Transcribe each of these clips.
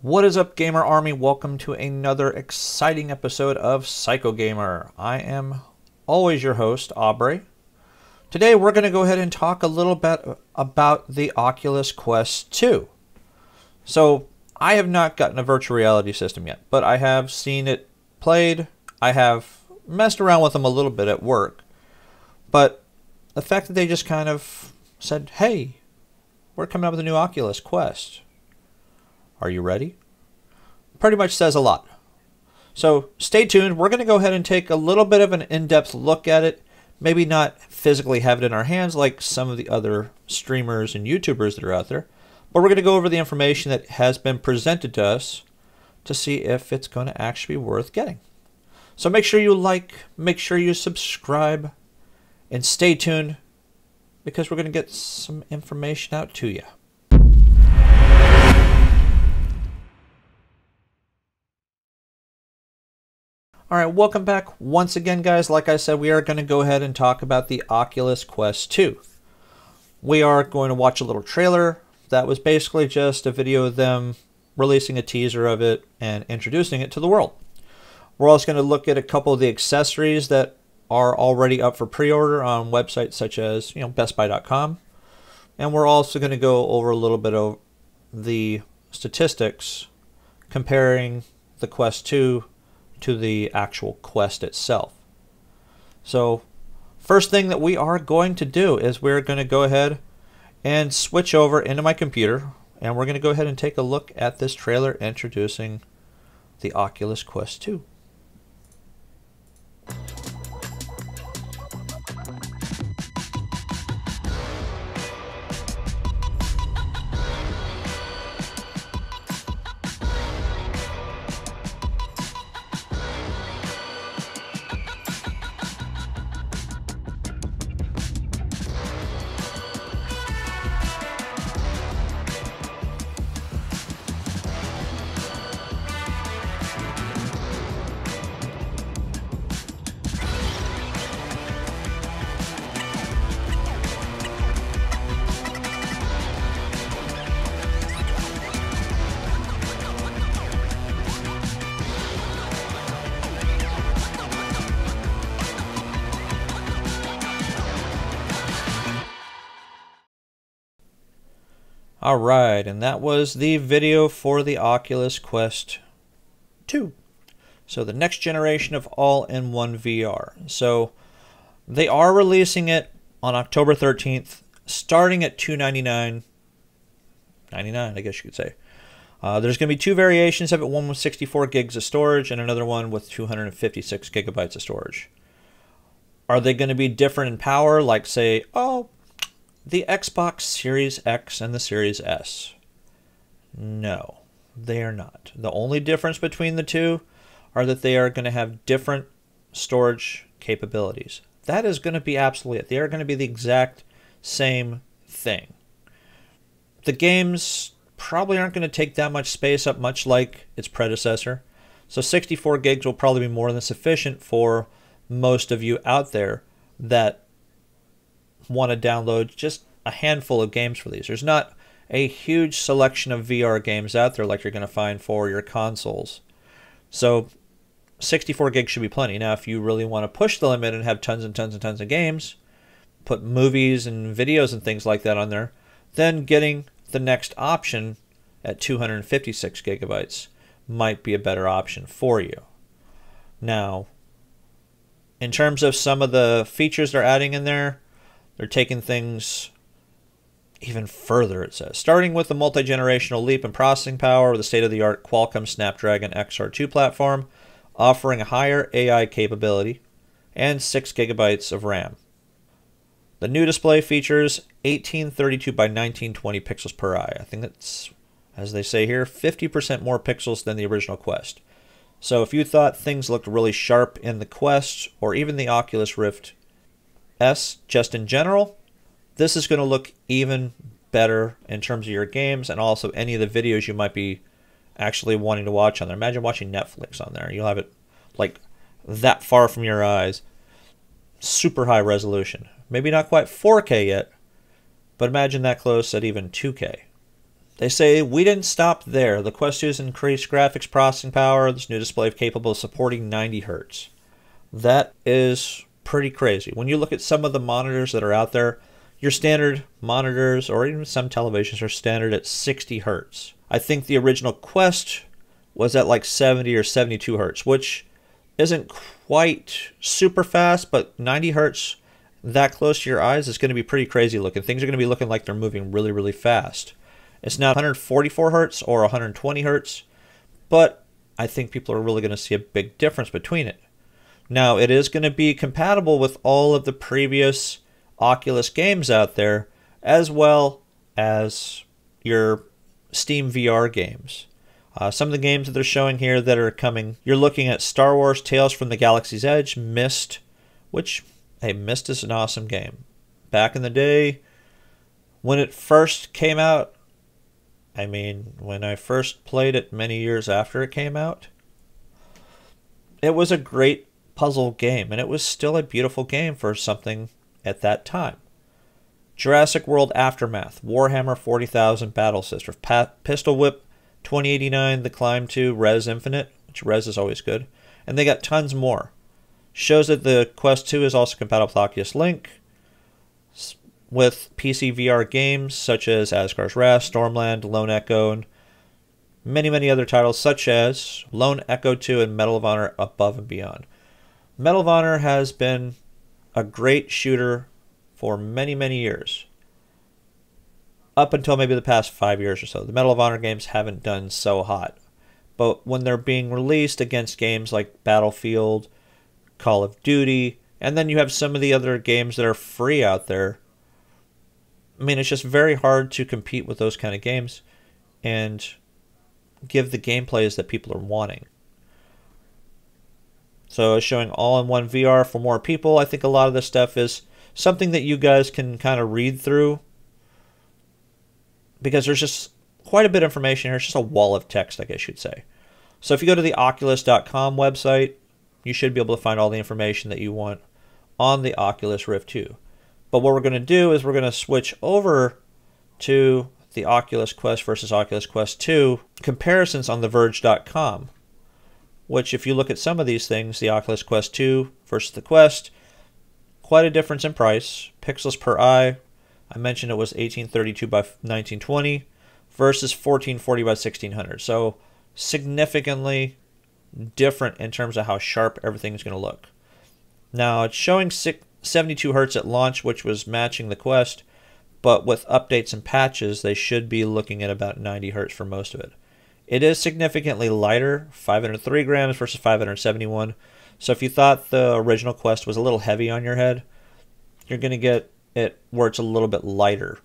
What is up, Gamer Army? Welcome to another exciting episode of Psycho Gamer. I am always your host, Aubrey. Today we're going to go ahead and talk a little bit about the Oculus Quest 2. So, I have not gotten a virtual reality system yet, but I have seen it played. I have messed around with them a little bit at work. But the fact that they just kind of said, hey, we're coming up with a new Oculus Quest. Are you ready? Pretty much says a lot. So stay tuned. We're going to go ahead and take a little bit of an in-depth look at it. Maybe not physically have it in our hands like some of the other streamers and YouTubers that are out there. But we're going to go over the information that has been presented to us to see if it's going to actually be worth getting. So make sure you like, make sure you subscribe, and stay tuned because we're going to get some information out to you. Alright, welcome back once again, guys. Like I said, we are going to go ahead and talk about the Oculus Quest 2. We are going to watch a little trailer that was basically just a video of them releasing a teaser of it and introducing it to the world. We're also going to look at a couple of the accessories that are already up for pre-order on websites such as bestbuy.com. And we're also going to go over a little bit of the statistics comparing the Quest 2 to the actual Quest itself. So first thing that we are going to do is we're going to go ahead and switch over into my computer, and we're going to go ahead and take a look at this trailer introducing the Oculus Quest 2. Alright, and that was the video for the Oculus Quest 2. So the next generation of all-in-one VR. So they are releasing it on October 13th, starting at $299. $99, I guess you could say. There's going to be two variations of it, one with 64 gigs of storage and another one with 256 gigabytes of storage. Are they going to be different in power, like say, the Xbox Series X and the Series S? No, they are not. The only difference between the two are that they are going to have different storage capabilities. That is going to be absolutely it. They are going to be the exact same thing. The games probably aren't going to take that much space up, much like its predecessor. So 64 gigs will probably be more than sufficient for most of you out there that want to download just a handful of games for these. There's not a huge selection of VR games out there like you're going to find for your consoles. So 64 gigs should be plenty. Now, if you really want to push the limit and have tons and tons and tons of games, put movies and videos and things like that on there, then getting the next option at 256 gigabytes might be a better option for you. Now, in terms of some of the features they're adding in there, they're taking things even further, it says. Starting with the multi-generational leap in processing power with the state-of-the-art Qualcomm Snapdragon XR2 platform, offering a higher AI capability and 6 gigabytes of RAM. The new display features 1832 by 1920 pixels per eye. I think that's, as they say here, 50% more pixels than the original Quest. So if you thought things looked really sharp in the Quest or even the Oculus Rift S, just in general, this is going to look even better in terms of your games and also any of the videos you might be actually wanting to watch on there. Imagine watching Netflix on there. You'll have it like that far from your eyes. Super high resolution. Maybe not quite 4K yet, but imagine that close at even 2K. They say, we didn't stop there. The Quest 2 has increased graphics processing power. This new display is capable of supporting 90 Hz. That is pretty crazy. When you look at some of the monitors that are out there, your standard monitors, or even some televisions, are standard at 60 Hz. I think the original Quest was at like 70 or 72 Hz, which isn't quite super fast, but 90 Hz that close to your eyes is going to be pretty crazy looking. Things are going to be looking like they're moving really, really fast. It's now 144 Hz or 120 Hz, but I think people are really going to see a big difference between it. Now, it is going to be compatible with all of the previous Oculus games out there, as well as your Steam VR games. Some of the games that they're showing here that are coming, you're looking at Star Wars Tales from the Galaxy's Edge, Myst, which, hey, Myst is an awesome game. Back in the day, when it first came out, I mean, when I first played it many years after it came out, it was a great puzzle game, and it was still a beautiful game for something at that time. Jurassic World Aftermath, Warhammer 40,000 Battle Sister, Pistol Whip 2089, The Climb 2, Res Infinite, which Res is always good, and they got tons more. Shows that the Quest 2 is also compatible with Oculus Link, with PC VR games such as Asgard's Wrath, Stormland, Lone Echo, and many, many other titles such as Lone Echo 2 and Medal of Honor Above and Beyond. Medal of Honor has been a great shooter for many, many years. Up until maybe the past 5 years or so. The Medal of Honor games haven't done so hot. But when they're being released against games like Battlefield, Call of Duty, and then you have some of the other games that are free out there, I mean, it's just very hard to compete with those kind of games and give the gameplays that people are wanting. So it's showing all-in-one VR for more people. I think a lot of this stuff is something that you guys can kind of read through, because there's just quite a bit of information here. It's just a wall of text, I guess you'd say. So if you go to the Oculus.com website, you should be able to find all the information that you want on the Oculus Rift 2. But what we're going to do is we're going to switch over to the Oculus Quest versus Oculus Quest 2 comparisons on TheVerge.com, which if you look at some of these things, the Oculus Quest 2 versus the Quest, quite a difference in price. Pixels per eye, I mentioned it was 1832 by 1920 versus 1440 by 1600. So significantly different in terms of how sharp everything's going to look. Now it's showing 72 Hz at launch, which was matching the Quest, but with updates and patches, they should be looking at about 90 Hz for most of it. It is significantly lighter, 503 grams versus 571. So if you thought the original Quest was a little heavy on your head, you're going to get it where it's a little bit lighter.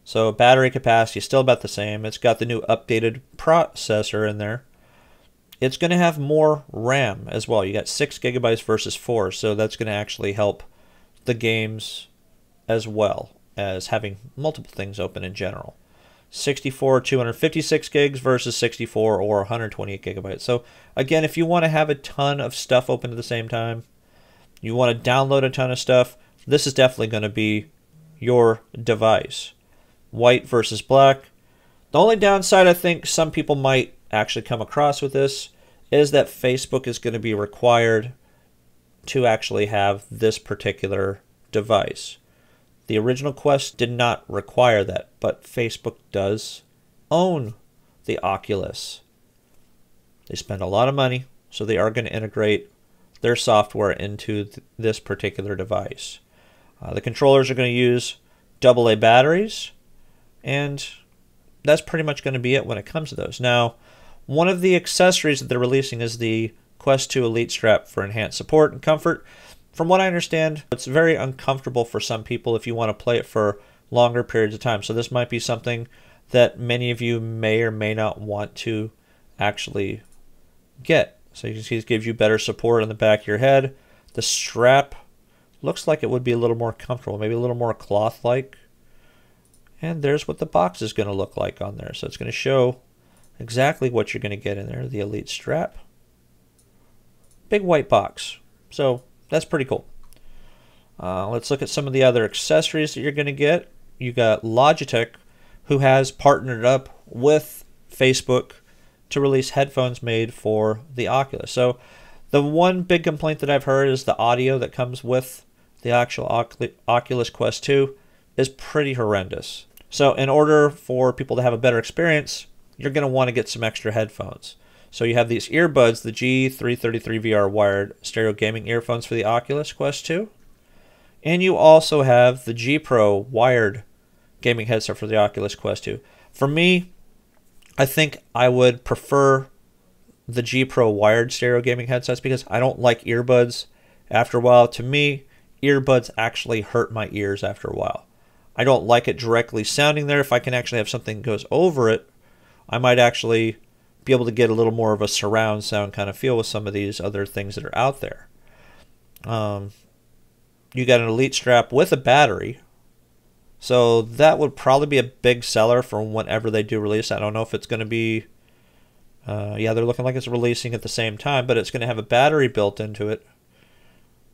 So battery capacity is still about the same. It's got the new updated processor in there. It's going to have more RAM as well. You got 6 gigabytes versus 4, so that's going to actually help the games as well as having multiple things open in general. 64, 256 gigs versus 64 or 128 gigabytes. So again, if you want to have a ton of stuff open at the same time, you want to download a ton of stuff, this is definitely going to be your device. White versus black. The only downside I think some people might actually come across with this is that Facebook is going to be required to actually have this particular device. The original Quest did not require that, but Facebook does own the Oculus. They spend a lot of money, so they are going to integrate their software into this particular device. The controllers are going to use AA batteries, and that's pretty much going to be it when it comes to those. Now, one of the accessories that they're releasing is the Quest 2 Elite Strap for enhanced support and comfort. From what I understand, it's very uncomfortable for some people if you want to play it for longer periods of time. So this might be something that many of you may or may not want to actually get. So you can see it gives you better support on the back of your head. The strap looks like it would be a little more comfortable, maybe a little more cloth-like. And there's what the box is going to look like on there. So it's going to show exactly what you're going to get in there. The Elite Strap. Big white box. So that's pretty cool. Let's look at some of the other accessories that you're going to get. You got Logitech who has partnered up with Facebook to release headphones made for the Oculus. So the one big complaint that I've heard is the audio that comes with the actual Oculus Quest 2 is pretty horrendous. So in order for people to have a better experience, you're going to want to get some extra headphones. So you have these earbuds, the G333VR wired stereo gaming earphones for the Oculus Quest 2. And you also have the G Pro wired gaming headset for the Oculus Quest 2. For me, I think I would prefer the G Pro wired stereo gaming headsets because I don't like earbuds after a while. To me, earbuds actually hurt my ears after a while. I don't like it directly sounding there. If I can actually have something that goes over it, I might actually be able to get a little more of a surround sound kind of feel with some of these other things that are out there. You got an Elite strap with a battery. So that would probably be a big seller for whenever they do release. I don't know if it's going to be... yeah, they're looking like it's releasing at the same time, but it's going to have a battery built into it,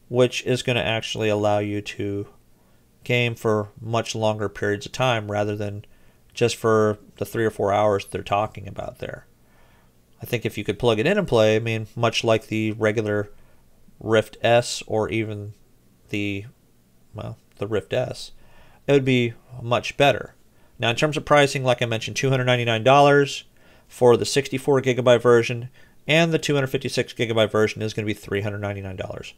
which is going to actually allow you to game for much longer periods of time rather than just for the 3 or 4 hours they're talking about there. I think if you could plug it in and play, I mean, much like the regular Rift S or even the Rift S, it would be much better. Now, in terms of pricing, like I mentioned, $299 for the 64 gigabyte version, and the 256 gigabyte version is going to be $399.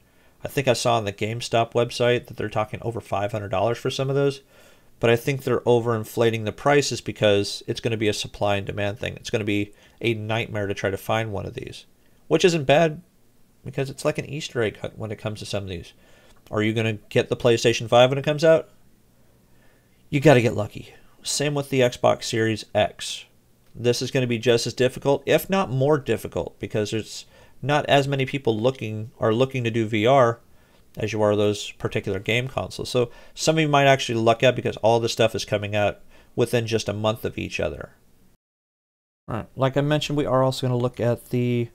I think I saw on the GameStop website that they're talking over $500 for some of those, but I think they're overinflating the prices because it's going to be a supply and demand thing. It's going to be a nightmare to try to find one of these, which isn't bad because it's like an Easter egg hunt when it comes to some of these. Are you going to get the PlayStation 5 when it comes out? You got to get lucky. Same with the Xbox Series X. This is going to be just as difficult, if not more difficult, because there's not as many people looking to do VR as you are those particular game consoles. So some of you might actually luck out because all this stuff is coming out within just a month of each other. All right, like I mentioned, we are also going to look at the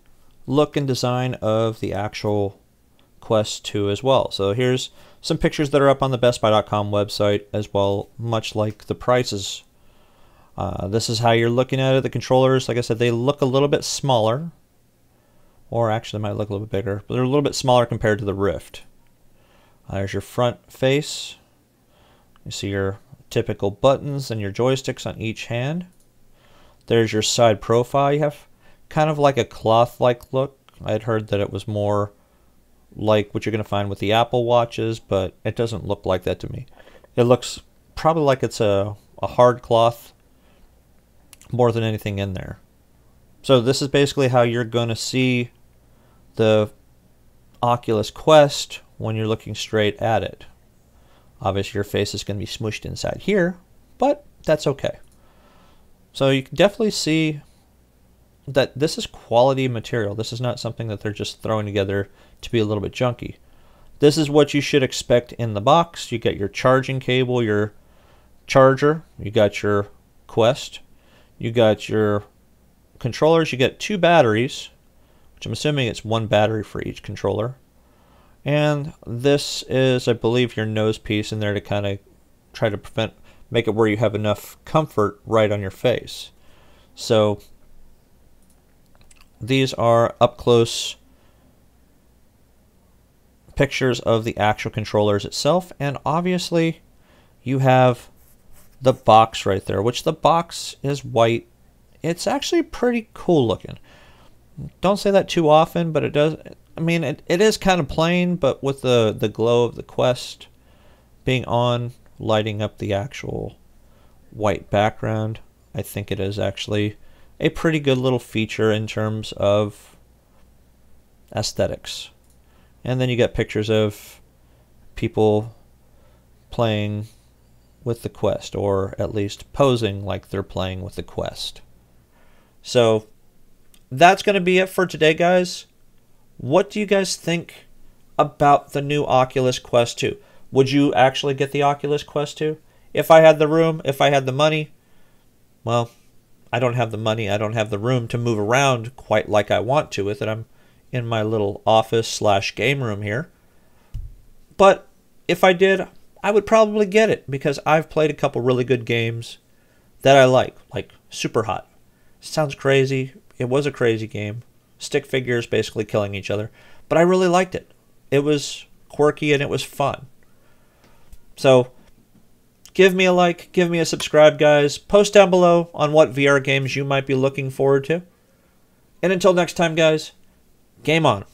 look and design of the actual Quest 2 as well. So here's some pictures that are up on the BestBuy.com website as well, much like the prices. This is how you're looking at it. The controllers, like I said, they look a little bit smaller. Or actually, they might look a little bit bigger, but they're a little bit smaller compared to the Rift. There's your front face. You see your typical buttons and your joysticks on each hand. There's your side profile. You have kind of like a cloth-like look. I had heard that it was more like what you're going to find with the Apple Watches, but it doesn't look like that to me. It looks probably like it's a hard cloth more than anything in there. So this is basically how you're going to see the Oculus Quest when you're looking straight at it. Obviously your face is going to be smushed inside here, but that's okay. So you can definitely see that this is quality material. This is not something that they're just throwing together to be a little bit junky. This is what you should expect in the box. You get your charging cable, your charger, you got your Quest, you got your controllers, you get 2 batteries, which I'm assuming it's 1 battery for each controller. And this is, I believe, your nose piece in there to kind of try to make it where you have enough comfort right on your face. So these are up close pictures of the actual controllers itself, and obviously you have the box right there, which the box is white. It's actually pretty cool looking. Don't say that too often, but it does. I mean, it is kind of plain, but with the glow of the Quest being on, lighting up the actual white background, I think it is actually a pretty good little feature in terms of aesthetics. And then you get pictures of people playing with the Quest, or at least posing like they're playing with the Quest. So that's going to be it for today, guys. What do you guys think about the new Oculus Quest 2? Would you actually get the Oculus Quest 2? If I had the room, if I had the money, well, I don't have the money, I don't have the room to move around quite like I want to with it. I'm in my little office / game room here. But if I did, I would probably get it because I've played a couple really good games that I like Super Hot. Sounds crazy. It was a crazy game. Stick figures basically killing each other. But I really liked it. It was quirky and it was fun. So give me a like, give me a subscribe, guys. Post down below on what VR games you might be looking forward to. And until next time, guys, game on.